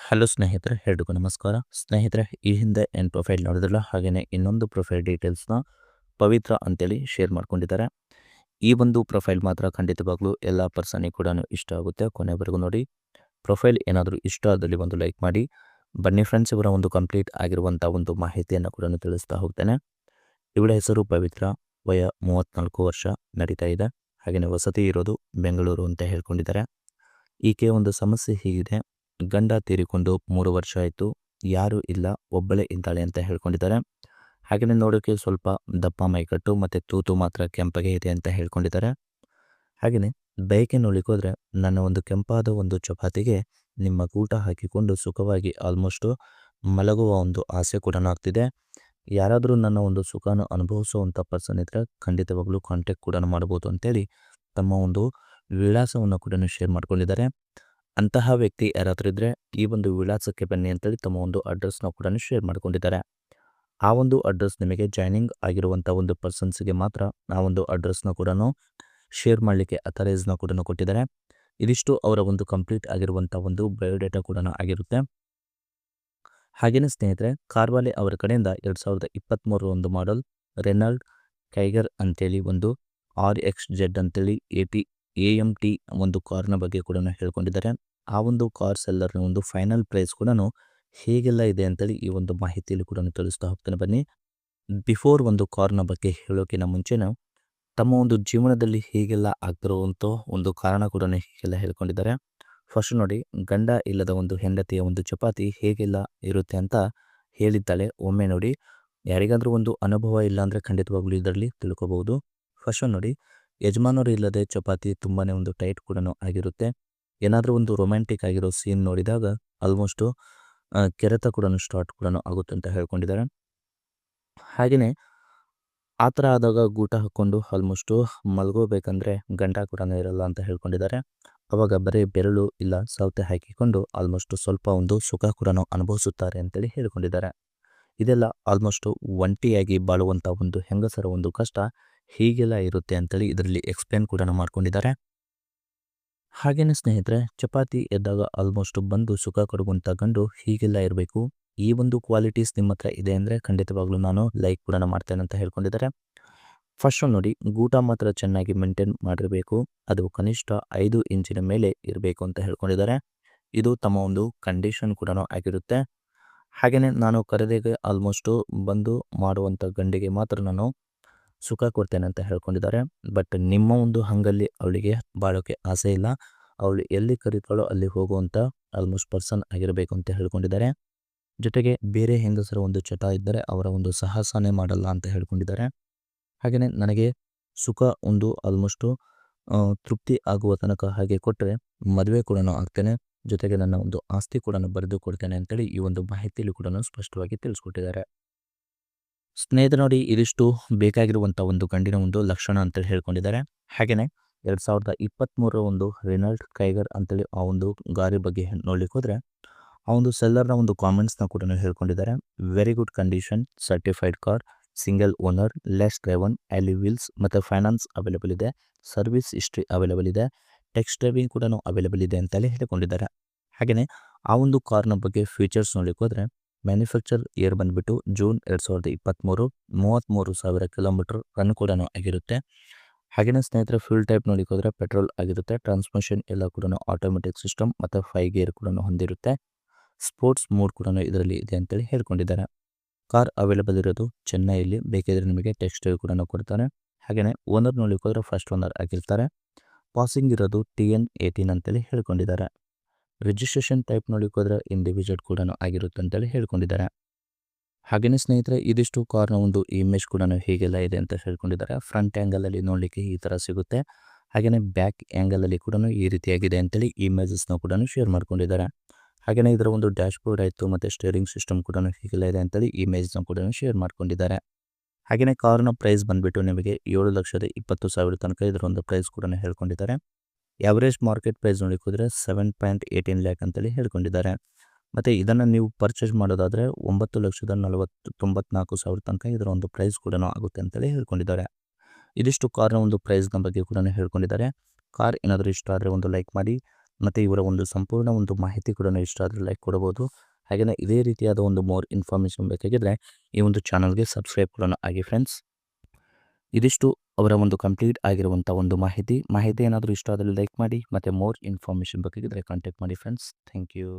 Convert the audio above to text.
Hello ಸ್ನೇಹಿತರೆ, ಎಲ್ರಿಗೂ ನಮಸ್ಕಾರ. ಸ್ನೇಹಿತರೆ, ಈ ಹಿಂದೆ ಏನು ಪ್ರೊಫೈಲ್ ನೋಡಿದ್ರಲ್ಲ, ಹಾಗೆಯೇ ಇನ್ನೊಂದು ಪ್ರೊಫೈಲ್ ಡೀಟೇಲ್ಸ್ನ ಪವಿತ್ರ ಅಂತೇಳಿ ಶೇರ್ ಮಾಡ್ಕೊಂಡಿದ್ದಾರೆ. ಈ ಒಂದು ಪ್ರೊಫೈಲ್ ಮಾತ್ರ ಖಂಡಿತವಾಗ್ಲೂ ಎಲ್ಲ ಪರ್ಸನಿಗೆ ಕೂಡ ಇಷ್ಟ ಆಗುತ್ತೆ. ಕೊನೆವರೆಗೂ ನೋಡಿ. ಪ್ರೊಫೈಲ್ ಏನಾದರೂ ಇಷ್ಟ ಆದಲ್ಲಿ ಒಂದು ಲೈಕ್ ಮಾಡಿ. ಬನ್ನಿ ಫ್ರೆಂಡ್ಸ್, ಇವರ ಒಂದು ಕಂಪ್ಲೀಟ್ ಆಗಿರುವಂಥ ಒಂದು ಮಾಹಿತಿಯನ್ನು ಕೂಡ ತಿಳಿಸ್ತಾ ಹೋಗ್ತೇನೆ. ಇವಳ ಹೆಸರು ಪವಿತ್ರ, ವಯ 34 ವರ್ಷ ನಡೀತಾ ಇದೆ. ಹಾಗೆಯೇ ವಸತಿ ಇರೋದು ಬೆಂಗಳೂರು ಅಂತ ಹೇಳ್ಕೊಂಡಿದ್ದಾರೆ. ಈಕೆ ಒಂದು ಸಮಸ್ಯೆ ಹೀಗಿದೆ: ಗಂಡ ತೀರಿಕೊಂಡು 3 ವರ್ಷ ಆಯಿತು, ಯಾರೂ ಇಲ್ಲ, ಒಬ್ಬಳೇ ಇದ್ದಾಳೆ ಅಂತ ಹೇಳ್ಕೊಂಡಿದ್ದಾರೆ. ಹಾಗೆಯೇ ನೋಡೋಕ್ಕೆ ಸ್ವಲ್ಪ ದಪ್ಪ ಮೈಕಟ್ಟು ಮತ್ತು ತೂತು ಮಾತ್ರ ಕೆಂಪಗೆ ಇದೆ ಅಂತ ಹೇಳ್ಕೊಂಡಿದ್ದಾರೆ. ಹಾಗೆಯೇ ಬೈಕೆ ನೋಡ್ಲಿಕ್ಕೆ ಹೋದರೆ, ನನ್ನ ಒಂದು ಕೆಂಪಾದ ಒಂದು ಚಪಾತಿಗೆ ನಿಮ್ಮ ಊಟ ಹಾಕಿಕೊಂಡು ಸುಖವಾಗಿ ಆಲ್ಮೋಸ್ಟು ಮಲಗುವ ಒಂದು ಆಸೆ ಕೂಡ ಆಗ್ತಿದೆ. ಯಾರಾದರೂ ನನ್ನ ಒಂದು ಸುಖನ ಅನುಭವಿಸುವಂಥ ಪರ್ಸನ್ ಇದ್ದರೆ ಖಂಡಿತವಾಗ್ಲೂ ಕಾಂಟ್ಯಾಕ್ಟ್ ಕೂಡ ಮಾಡ್ಬೋದು ಅಂತೇಳಿ ತಮ್ಮ ಒಂದು ವಿಳಾಸವನ್ನು ಕೂಡ ಶೇರ್ ಮಾಡ್ಕೊಂಡಿದ್ದಾರೆ. ಅಂತಹ ವ್ಯಕ್ತಿ ಯಾರಾದರೂ ಇದ್ದರೆ ಈ ಒಂದು ವಿಳಾಸಕ್ಕೆ ಬನ್ನಿ ಅಂತೇಳಿ ತಮ್ಮ ಒಂದು ಅಡ್ರೆಸ್ನ ಕೂಡ ಶೇರ್ ಮಾಡ್ಕೊಂಡಿದ್ದಾರೆ. ಆ ಒಂದು ಅಡ್ರೆಸ್ ನಿಮಗೆ ಜಾಯ್ನಿಂಗ್ ಆಗಿರುವಂಥ ಒಂದು ಪರ್ಸನ್ಸ್ಗೆ ಮಾತ್ರ ಆ ಒಂದು ಅಡ್ರೆಸ್ನ ಕೂಡ ಶೇರ್ ಮಾಡಲಿಕ್ಕೆ ಅಥರೈಸ್ನ ಕೂಡ ಕೊಟ್ಟಿದ್ದಾರೆ. ಇದಿಷ್ಟು ಅವರ ಒಂದು ಕಂಪ್ಲೀಟ್ ಆಗಿರುವಂಥ ಒಂದು ಬಯೋಡೇಟಾ ಕೂಡ ಆಗಿರುತ್ತೆ. ಹಾಗೆಯೇ ಸ್ನೇಹಿತರೆ, ಕಾರ್ವಾಲೆ ಅವರ ಕಡೆಯಿಂದ 2023 ಒಂದು ಮಾಡಲ್ ರೆನಾಲ್ಡ್ ಕೈಗರ್ ಅಂತೇಳಿ ಒಂದು RXZ ಅಂತೇಳಿ AMT ಒಂದು ಕಾರ್ನ ಬಗ್ಗೆ ಕೂಡ ಹೇಳ್ಕೊಂಡಿದ್ದಾರೆ. ಆ ಒಂದು ಕಾರ್ ಸೆಲ್ಲರ್ನ ಒಂದು ಫೈನಲ್ ಪ್ರೈಸ್ ಕೂಡ ಹೇಗೆಲ್ಲ ಇದೆ ಅಂತೇಳಿ ಈ ಒಂದು ಮಾಹಿತಿಯಲ್ಲಿ ಕೂಡ ತಿಳಿಸ್ತಾ ಹೋಗ್ತೇನೆ. ಬನ್ನಿ. ಬಿಫೋರ್ ಒಂದು ಕಾರ್ನ ಬಗ್ಗೆ ಹೇಳೋಕ್ಕಿಂತ ಮುಂಚೆನೂ ತಮ್ಮ ಒಂದು ಜೀವನದಲ್ಲಿ ಹೀಗೆಲ್ಲ ಆಗ್ತಿರುವಂಥ ಒಂದು ಕಾರಣ ಕೂಡ ಹೀಗೆಲ್ಲ ಹೇಳ್ಕೊಂಡಿದ್ದಾರೆ. ಫಸ್ಟ್ ನೋಡಿ, ಗಂಡ ಇಲ್ಲದ ಒಂದು ಹೆಂಡತಿಯ ಒಂದು ಚಪಾತಿ ಹೇಗೆಲ್ಲ ಇರುತ್ತೆ ಅಂತ ಹೇಳಿದ್ದಾಳೆ. ಒಮ್ಮೆ ನೋಡಿ, ಯಾರಿಗಾದರೂ ಒಂದು ಅನುಭವ ಇಲ್ಲ ಅಂದರೆ ಖಂಡಿತವಾಗ್ಲೂ ಇದರಲ್ಲಿ ತಿಳ್ಕೊಬಹುದು. ಫಸ್ಟ್ ನೋಡಿ, ಯಜಮಾನರು ಇಲ್ಲದೆ ಚಪಾತಿ ತುಂಬಾ ಒಂದು ಟೈಟ್ ಕೂಡ ಆಗಿರುತ್ತೆ. ಏನಾದರೂ ಒಂದು ರೊಮ್ಯಾಂಟಿಕ್ ಆಗಿರೋ ಸೀನ್ ನೋಡಿದಾಗ ಆಲ್ಮೋಸ್ಟು ಕೆರೆತ ಕೂಡ ಸ್ಟಾರ್ಟ್ ಕೂಡ ಆಗುತ್ತೆ ಅಂತ ಹೇಳ್ಕೊಂಡಿದ್ದಾರೆ. ಹಾಗೆಯೇ ಆ ಥರ ಆದಾಗ ಗೂಟ ಹಾಕ್ಕೊಂಡು ಆಲ್ಮೋಸ್ಟು ಮಲ್ಗೋಬೇಕಂದ್ರೆ ಗಂಡ ಕೂಡ ಇರಲ್ಲ ಅಂತ ಹೇಳ್ಕೊಂಡಿದ್ದಾರೆ. ಅವಾಗ ಬರೀ ಬೆರಳು ಇಲ್ಲ ಸೌತೆ ಹಾಕಿಕೊಂಡು ಆಲ್ಮೋಸ್ಟು ಸ್ವಲ್ಪ ಒಂದು ಸುಖ ಕೂಡ ಅನುಭವಿಸುತ್ತಾರೆ ಅಂತೇಳಿ ಹೇಳ್ಕೊಂಡಿದ್ದಾರೆ. ಇದೆಲ್ಲ ಆಲ್ಮೋಸ್ಟು ಒಂಟಿಯಾಗಿ ಬಾಳುವಂಥ ಒಂದು ಹೆಂಗಸರ ಒಂದು ಕಷ್ಟ ಹೀಗೆಲ್ಲ ಇರುತ್ತೆ ಅಂತೇಳಿ ಇದರಲ್ಲಿ ಎಕ್ಸ್ಪ್ಲೇನ್ ಕೂಡ ಮಾಡ್ಕೊಂಡಿದ್ದಾರೆ. ಹಾಗೆಯೇ ಸ್ನೇಹಿತರೆ, ಚಪಾತಿ ಎದ್ದಾಗ ಆಲ್ಮೋಸ್ಟ್ ಬಂದು ಸುಖ ಕೊಡುವಂಥ ಗಂಡು ಹೀಗೆಲ್ಲ ಇರಬೇಕು. ಈ ಒಂದು ಕ್ವಾಲಿಟೀಸ್ ನಿಮ್ಮ ಹತ್ರ ಇದೆ ಅಂದರೆ ಖಂಡಿತವಾಗ್ಲೂ ನಾನು ಲೈಕ್ ಕೂಡ ಮಾಡ್ತೇನೆ ಅಂತ ಹೇಳ್ಕೊಂಡಿದ್ದಾರೆ. ಫಸ್ಟ್ ನೋಡಿ, ಗೂಟ ಮಾತ್ರ ಚೆನ್ನಾಗಿ ಮೇಂಟೈನ್ ಮಾಡಿರಬೇಕು. ಅದು ಕನಿಷ್ಠ 5 ಇಂಚಿನ ಮೇಲೆ ಇರಬೇಕು ಅಂತ ಹೇಳ್ಕೊಂಡಿದ್ದಾರೆ. ಇದು ತಮ್ಮ ಒಂದು ಕಂಡೀಷನ್ ಕೂಡ ಆಗಿರುತ್ತೆ. ಹಾಗೆಯೇ ನಾನು ಕರೆದಿಗೆ ಆಲ್ಮೋಸ್ಟು ಬಂದು ಮಾಡುವಂಥ ಗಂಡಿಗೆ ಮಾತ್ರ ನಾನು ಸುಖ ಕೊಡ್ತೇನೆ ಅಂತ ಹೇಳ್ಕೊಂಡಿದ್ದಾರೆ. ಬಟ್ ನಿಮ್ಮ ಒಂದು ಹಂಗಲ್ಲಿ ಅವಳಿಗೆ ಬಾಳೋಕ್ಕೆ ಆಸೆ ಇಲ್ಲ. ಅವಳು ಎಲ್ಲಿ ಕರೀತಾಳೋ ಅಲ್ಲಿ ಹೋಗುವಂಥ ಆಲ್ಮೋಸ್ಟ್ ಪರ್ಸನ್ ಆಗಿರಬೇಕು ಅಂತ ಹೇಳ್ಕೊಂಡಿದ್ದಾರೆ. ಜೊತೆಗೆ ಬೇರೆ ಹೆಂಗಸರ ಒಂದು ಚಟ ಇದ್ದರೆ ಅವರ ಒಂದು ಸಾಹಸನೇ ಮಾಡಲ್ಲ ಅಂತ ಹೇಳ್ಕೊಂಡಿದ್ದಾರೆ. ಹಾಗೆಯೇ ನನಗೆ ಸುಖ ಒಂದು ಆಲ್ಮೋಸ್ಟು ತೃಪ್ತಿ ಆಗುವ ತನಕ ಹಾಗೆ ಕೊಟ್ಟರೆ ಮದುವೆ ಕೂಡ ಆಗ್ತೇನೆ, ಜೊತೆಗೆ ನನ್ನ ಒಂದು ಆಸ್ತಿ ಕೂಡ ಬರೆದು ಕೊಡ್ತೇನೆ ಅಂತೇಳಿ ಈ ಒಂದು ಮಾಹಿತಿಯಲ್ಲಿ ಕೂಡ ಸ್ಪಷ್ಟವಾಗಿ ತಿಳಿಸ್ಕೊಟ್ಟಿದ್ದಾರೆ. ಸ್ನೇಹಿತರೆ ನೋಡಿ, ಇದಿಷ್ಟು ಬೇಕಾಗಿರುವಂಥ ಒಂದು ಗಂಡಿನ ಒಂದು ಲಕ್ಷಣ ಅಂತೇಳಿ ಹೇಳ್ಕೊಂಡಿದ್ದಾರೆ. ಹಾಗೆಯೇ 2023 ಒಂದು ರೆನಾಲ್ಡ್ ಕೈಗರ್ ಅಂತೇಳಿ ಆ ಒಂದು ಗಾಡಿ ಬಗ್ಗೆ ನೋಡ್ಲಿಕ್ಕೆ ಹೋದರೆ ಆ ಒಂದು ಸೆಲ್ಲರ್ನ ಒಂದು ಕಾಮೆಂಟ್ಸ್ನ ಕೂಡ ಹೇಳ್ಕೊಂಡಿದ್ದಾರೆ. Very good condition, certified car, single owner, less driven, alloy wheels ಮತ್ತು ಫೈನಾನ್ಸ್ ಅವೈಲೇಬಲ್ ಇದೆ, ಸರ್ವಿಸ್ ಹಿಸ್ಟ್ರಿ ಅವೈಲೇಬಲ್ ಇದೆ, ಟೆಕ್ಸ್ಟ್ ಡ್ರೈವಿಂಗ್ ಕೂಡ ಅವೈಲೇಬಲ್ ಇದೆ ಅಂತಲೇ ಹೇಳ್ಕೊಂಡಿದ್ದಾರೆ. ಹಾಗೆಯೇ ಆ ಒಂದು ಕಾರ್ನ ಬಗ್ಗೆ ಫೀಚರ್ಸ್ ನೋಡ್ಲಿಕ್ಕೆ ಹೋದರೆ ಮ್ಯಾನುಫ್ಯಾಕ್ಚರ್ ಇಯರ್ ಬಂದುಬಿಟ್ಟು ಜೂನ್ 2023, 33,000 ಕಿಲೋಮೀಟರ್ ರನ್ ಕೂಡ ಆಗಿರುತ್ತೆ. ಹಾಗೆಯೇ ಸ್ನೇಹಿತರೆ, ಫ್ಯೂಲ್ ಟೈಪ್ ನೋಡಲಿಕ್ಕೆ ಹೋದರೆ ಪೆಟ್ರೋಲ್ ಆಗಿರುತ್ತೆ. ಟ್ರಾನ್ಸ್ಮಿಷನ್ ಎಲ್ಲ ಕೂಡ ಆಟೋಮೆಟಿಕ್ ಸಿಸ್ಟಮ್ ಮತ್ತು 5 ಗೇರ್ ಕೂಡ ಹೊಂದಿರುತ್ತೆ. ಸ್ಪೋರ್ಟ್ಸ್ ಮೋಡ್ ಕೂಡ ಇದರಲ್ಲಿ ಇದೆ ಅಂತೇಳಿ ಹೇಳ್ಕೊಂಡಿದ್ದಾರೆ. ಕಾರ್ ಅವೈಲೇಬಲ್ ಇರೋದು ಚೆನ್ನೈಯಲ್ಲಿ. ಬೇಕಿದ್ರೆ ನಿಮಗೆ ಟೆಕ್ಸ್ಟ್ ಡ್ರೈವ್ ಕೂಡ ಕೊಡ್ತಾರೆ. ಹಾಗೆಯೇ ಓನರ್ ನೋಡಲಿಕ್ಕೆ ಹೋದರೆ ಫಸ್ಟ್ ಓನರ್ ಆಗಿರ್ತಾರೆ. ಪಾಸಿಂಗ್ ಇರೋದು TN 18 ಅಂತೇಳಿ ಹೇಳ್ಕೊಂಡಿದ್ದಾರೆ. ರಿಜಿಸ್ಟ್ರೇಷನ್ ಟೈಪ್ ನೋಡಲಿಕ್ಕೆ ಹೋದರೆ ಇಂಡಿವಿಜುವಲ್ ಕೂಡ ಆಗಿರುತ್ತೆ ಅಂತೇಳಿ ಹೇಳ್ಕೊಂಡಿದ್ದಾರೆ. ಹಾಗೆಯೇ ಸ್ನೇಹಿತರೆ, ಇದಿಷ್ಟು ಕಾರ್ನ ಒಂದು ಇಮೇಜ್ ಕೂಡ ಹೀಗೆಲ್ಲ ಇದೆ ಅಂತ ಹೇಳ್ಕೊಂಡಿದ್ದಾರೆ. ಫ್ರಂಟ್ ಆ್ಯಂಗಲಲ್ಲಿ ನೋಡಲಿಕ್ಕೆ ಈ ಥರ ಸಿಗುತ್ತೆ. ಹಾಗೆಯೇ ಬ್ಯಾಕ್ ಆ್ಯಂಗಲಲ್ಲಿ ಕೂಡ ಈ ರೀತಿಯಾಗಿದೆ ಅಂತೇಳಿ ಇಮೇಜಸ್ನ ಕೂಡ ಶೇರ್ ಮಾಡ್ಕೊಂಡಿದ್ದಾರೆ. ಹಾಗೆಯೇ ಇದರ ಒಂದು ಡ್ಯಾಶ್ ಬೋರ್ಡ್ ಆಯಿತು ಮತ್ತು ಸ್ಟೇರಿಂಗ್ ಸಿಸ್ಟಮ್ ಕೂಡ ಹೀಗೆಲ್ಲ ಇದೆ ಅಂತೇಳಿ ಇಮೇಜ್ನ ಕೂಡ ಶೇರ್ ಮಾಡ್ಕೊಂಡಿದ್ದಾರೆ. ಹಾಗೆಯೇ ಕಾರ್ನ ಪ್ರೈಸ್ ಬಂದುಬಿಟ್ಟು ನಿಮಗೆ 7,20,000 ತನಕ ಇದರ ಒಂದು ಪ್ರೈಸ್ ಕೂಡ ಹೇಳ್ಕೊಂಡಿದ್ದಾರೆ. ಆ್ಯಾವ್ರೇಜ್ ಮಾರ್ಕೆಟ್ ಪ್ರೈಸ್ ನೋಡಲಿಕ್ಕೆ ಹೋದರೆ 7.18 ಲ್ಯಾಕ್ ಅಂತೇಳಿ ಹೇಳ್ಕೊಂಡಿದ್ದಾರೆ. ಮತ್ತು ಇದನ್ನು ನೀವು ಪರ್ಚೇಸ್ ಮಾಡೋದಾದರೆ 9,94,000 ತನಕ ಇದರ ಒಂದು ಪ್ರೈಸ್ ಕೂಡ ಆಗುತ್ತೆ ಅಂತೇಳಿ ಹೇಳ್ಕೊಂಡಿದ್ದಾರೆ. ಇದಿಷ್ಟು ಕಾರ್ನ ಒಂದು ಪ್ರೈಸ್ನ ಬಗ್ಗೆ ಕೂಡ ಹೇಳ್ಕೊಂಡಿದ್ದಾರೆ. ಕಾರ್ ಏನಾದರೂ ಇಷ್ಟ ಆದರೆ ಒಂದು ಲೈಕ್ ಮಾಡಿ. ಮತ್ತು ಇವರ ಒಂದು ಸಂಪೂರ್ಣ ಒಂದು ಮಾಹಿತಿ ಕೂಡ ಇಷ್ಟ ಆದರೆ ಲೈಕ್ ಕೊಡಬಹುದು. ಹಾಗೆಯೇ ಇದೇ ರೀತಿಯಾದ ಒಂದು ಮೋರ್ ಇನ್ಫಾರ್ಮೇಷನ್ ಬೇಕಾಗಿದ್ದರೆ ಈ ಒಂದು ಚಾನಲ್ಗೆ ಸಬ್ಸ್ಕ್ರೈಬ್ ಕೂಡ ಆಗಿ ಫ್ರೆಂಡ್ಸ್. ಇದಿಷ್ಟು ಅವರ ಒಂದು ಕಂಪ್ಲೀಟ್ ಆಗಿರುವಂಥ ಒಂದು ಮಾಹಿತಿ ಏನಾದರೂ ಇಷ್ಟ ಆದರೆ ಲೈಕ್ ಮಾಡಿ, ಮತ್ತು ಮೋರ್ ಇನ್ಫಾರ್ಮೇಷನ್ ಬೇಕಾಗಿದ್ದರೆ ಕಾಂಟ್ಯಾಕ್ಟ್ ಮಾಡಿ ಫ್ರೆಂಡ್ಸ್. Thank you.